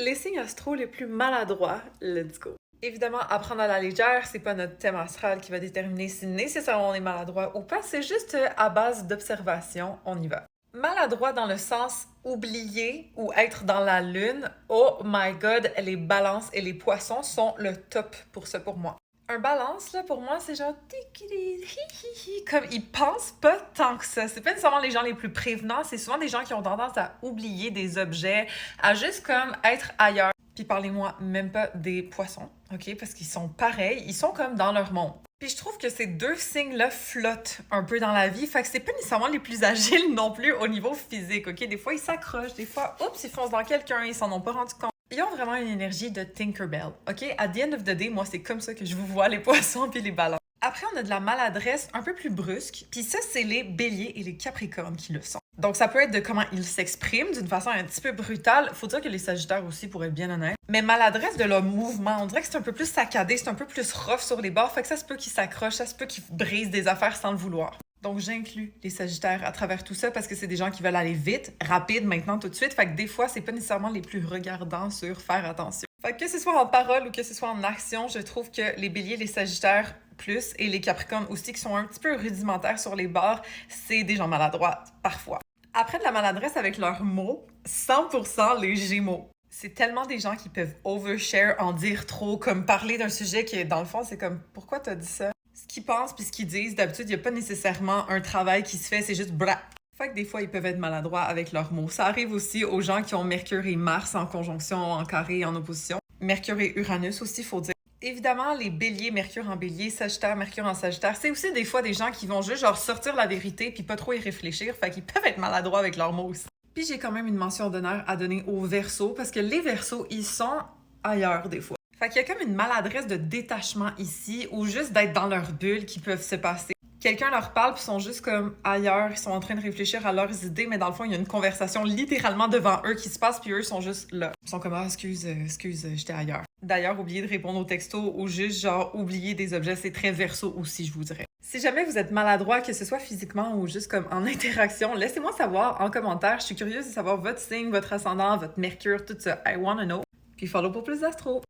Les signes astro les plus maladroits, let's go. Évidemment, apprendre à la légère, c'est pas notre thème astral qui va déterminer si nécessairement on est maladroit ou pas, c'est juste à base d'observation, on y va. Maladroit dans le sens oublier ou être dans la lune, oh my god, les balances et les poissons sont le top pour ça pour moi. Un balance, là, pour moi, c'est genre... Comme, ils pensent pas tant que ça. C'est pas nécessairement les gens les plus prévenants, c'est souvent des gens qui ont tendance à oublier des objets, à juste comme être ailleurs. Puis parlez-moi même pas des poissons, OK? Parce qu'ils sont pareils, ils sont comme dans leur monde. Puis je trouve que ces deux signes-là flottent un peu dans la vie, fait que c'est pas nécessairement les plus agiles non plus au niveau physique, OK? Des fois, ils s'accrochent, des fois, oups, ils foncent dans quelqu'un, ils s'en ont pas rendu compte. Ils ont vraiment une énergie de Tinkerbell, OK? At the end of the day, moi, c'est comme ça que je vous vois, les poissons puis les balances. Après, on a de la maladresse un peu plus brusque, puis ça, c'est les béliers et les capricornes qui le sont. Donc, ça peut être de comment ils s'expriment d'une façon un petit peu brutale. Faut dire que les sagittaires aussi, pour être bien honnête. Mais maladresse de leur mouvement, on dirait que c'est un peu plus saccadé, c'est un peu plus rough sur les bords, fait que ça se peut qu'ils s'accrochent, ça se peut qu'ils brisent des affaires sans le vouloir. Donc, j'inclus les sagittaires à travers tout ça parce que c'est des gens qui veulent aller vite, rapide, maintenant, tout de suite. Fait que des fois, c'est pas nécessairement les plus regardants sur faire attention. Fait que ce soit en parole ou que ce soit en action, je trouve que les béliers, les sagittaires plus et les capricornes aussi qui sont un petit peu rudimentaires sur les bords, c'est des gens maladroits, parfois. Après de la maladresse avec leurs mots, 100% les gémeaux. C'est tellement des gens qui peuvent overshare, en dire trop, comme parler d'un sujet qui, dans le fond, c'est comme « Pourquoi t'as dit ça? » Ce qu'ils pensent puis ce qu'ils disent, d'habitude, il n'y a pas nécessairement un travail qui se fait, c'est juste « bra ». Fait que des fois, ils peuvent être maladroits avec leurs mots. Ça arrive aussi aux gens qui ont Mercure et Mars en conjonction, en carré, en opposition. Mercure et Uranus aussi, faut dire. Évidemment, les béliers, Mercure en bélier, Sagittaire, Mercure en Sagittaire, c'est aussi des fois des gens qui vont juste genre sortir la vérité puis pas trop y réfléchir, fait qu'ils peuvent être maladroits avec leurs mots aussi. Puis j'ai quand même une mention d'honneur à donner aux Verseaux parce que les Verseaux, ils sont ailleurs des fois. Fait qu'il y a comme une maladresse de détachement ici ou juste d'être dans leur bulle qui peuvent se passer. Quelqu'un leur parle puis ils sont juste comme ailleurs, ils sont en train de réfléchir à leurs idées, mais dans le fond, il y a une conversation littéralement devant eux qui se passe puis eux sont juste là. Ils sont comme ah, excuse, j'étais ailleurs. D'ailleurs, oubliez de répondre aux textos ou juste genre oublier des objets, c'est très Verseau aussi, je vous dirais. Si jamais vous êtes maladroit, que ce soit physiquement ou juste comme en interaction, laissez-moi savoir en commentaire. Je suis curieuse de savoir votre signe, votre ascendant, votre Mercure, tout ça. I wanna know. Puis follow pour plus d'astro.